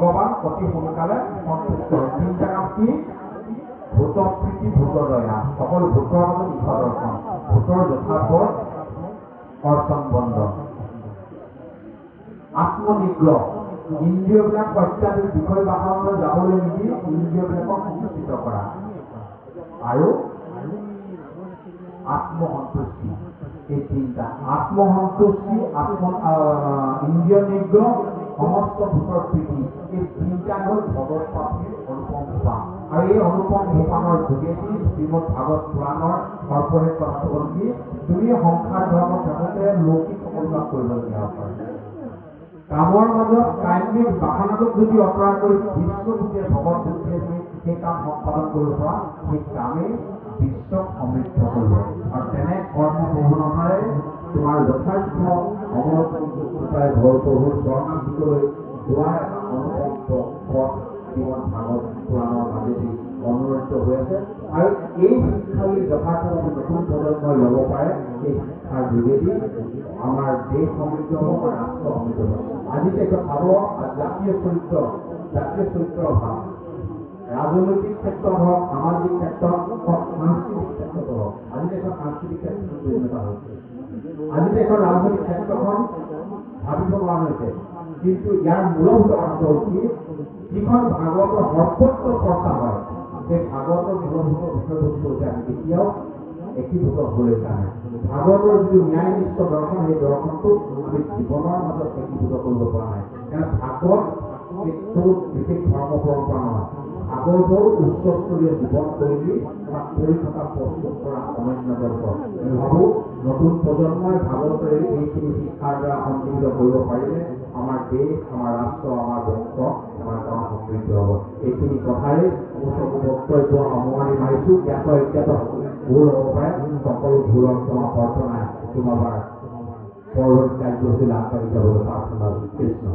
ভগৱান অতি সোনকালে সন্তুষ্ট হয়। তিনিটা কাম কি? ভূত প্ৰীতি ভূত দয়া। সকল ভূতৰ মাজত ঈশ্বৰ দৰ্শন, ভূতৰ যথাৰ্থ অৰ্চন বন্ধ। আত্মনিগ্ৰহ, ইন্দ্ৰিয়বিলাক অত্যাধিক বিষয় বাহনলৈ যাবলৈ নিদি ইন্দ্ৰিয়বিলাকক সংকুচিত কৰা, আৰু আত্মসন্তুষ্টি। এই তিনিটা, আত্মসন্তুষ্টি, ইন্দ্ৰিয় নিগ্ৰহ, সমস্ত ভূতৰ প্ৰীতি, এই তিনিটা হ'ল ভগৱত প্ৰাপ্তিৰ অনুপম সোপান। আৰু এই অনুপম সোপানৰ যোগেদি শ্ৰীমদ ভাগৱত পুৰাণৰ সৰ্বশেষ কথাটো হ'ল কি? তুমি সংসাৰ ধৰ্ম থাকোঁতে লৌকিক সকলোবিলাক কৰিবলগীয়া হয়। কামৰ মাজত কাম্যিক বাসনাটোক যদি অপৰাধ কৰি বিষ্ণু বুদ্ধিয়ে ভগৱত বুদ্ধিয়ে তুমি সেই কাম সম্পাদন কৰিব পৰা, সেই কামেই বিশ্বক সমৃদ্ধ কৰিব। আৰু তেনে কৰ্ম প্ৰৱণতাৰে তোমাৰ যথাৰ্থ অমৰতাই ভৰপূৰ চৰণালৈ যোৱাৰ অনুপম পথ শ্ৰীমদ ভাগৱত পুৰাণৰ মাজেদি অনুৰক্ত হৈ আছে। আৰু এই শিক্ষাই যথাৰ্থ নতুন প্ৰজন্মই ল'ব পাৰে। এই শিক্ষাৰ যোগেদি আমাৰ দেশ সমৃদ্ধ হ'ব, আমাৰ ৰাষ্ট্ৰ সমৃদ্ধ হ'ব। আজি এতিয়া চাব, জাতীয় চৰিত্ৰৰ অভাৱ, ৰাজনৈতিক ক্ষেত্ৰত হওক, সামাজিক ক্ষেত্ৰত হওক, সাংস্কৃতিক ক্ষেত্ৰত হওক, আজি দেশৰ সাংস্কৃতিক ক্ষেত্ৰত বিভিন্ন হৈছে। আজি দেশৰ ৰাজনৈতিক ক্ষেত্ৰখন ভাবিব নোৱাৰা হৈছে। কিন্তু ইয়াৰ মূলভূত কথাটো হ'ল কি? যিখন ভাগৱতৰ সৰ্বত্ৰ চৰ্চা হয়, সেই ভাগৱতৰ মূলভূত বিষয়বস্তু হৈছে আমি কেতিয়াও একীভূত হ'বলৈ কাৰণে ভাগৱতৰ যিটো ন্যায়নিষ্ঠ দৰ্শন, সেই দৰ্শনটো আমি জীৱনৰ মাজত একীভূত কৰিব পৰা নাই। কাৰণ ভাগৱত কোনো বিশেষ ধৰ্ম পৰম্পৰা নহয়। ভাগৱতৰ উচ্চস্তৰীয় জীৱনশৈলী বা কৰি থকা প্ৰস্তুত কৰা অনন্য দৰ্শ। আমি ভাবোঁ নতুন প্ৰজন্মই ভাগৱতেৰে এইখিনি শিক্ষাৰ দ্বাৰা সন্তুলিত কৰিব পাৰিলে আমাৰ দেশ, আমাৰ ৰাষ্ট্ৰ, আমাৰ বংশ, আমাৰ গাঁও সমৃদ্ধ হ'ব। এইখিনি কথাৰে মোৰ বক্তব্য সামৰণি মাৰিছোঁ। জ্ঞাত ভুল হ'ব পাৰে, সকলো ভুলৰ ক্ষমা প্ৰাৰ্থনা তোমাৰ পৰৱৰ্তী কাৰ্যসূচীলৈ আগবাঢ়ি যাবলৈ প্ৰাৰ্থনা কৃষ্ণ।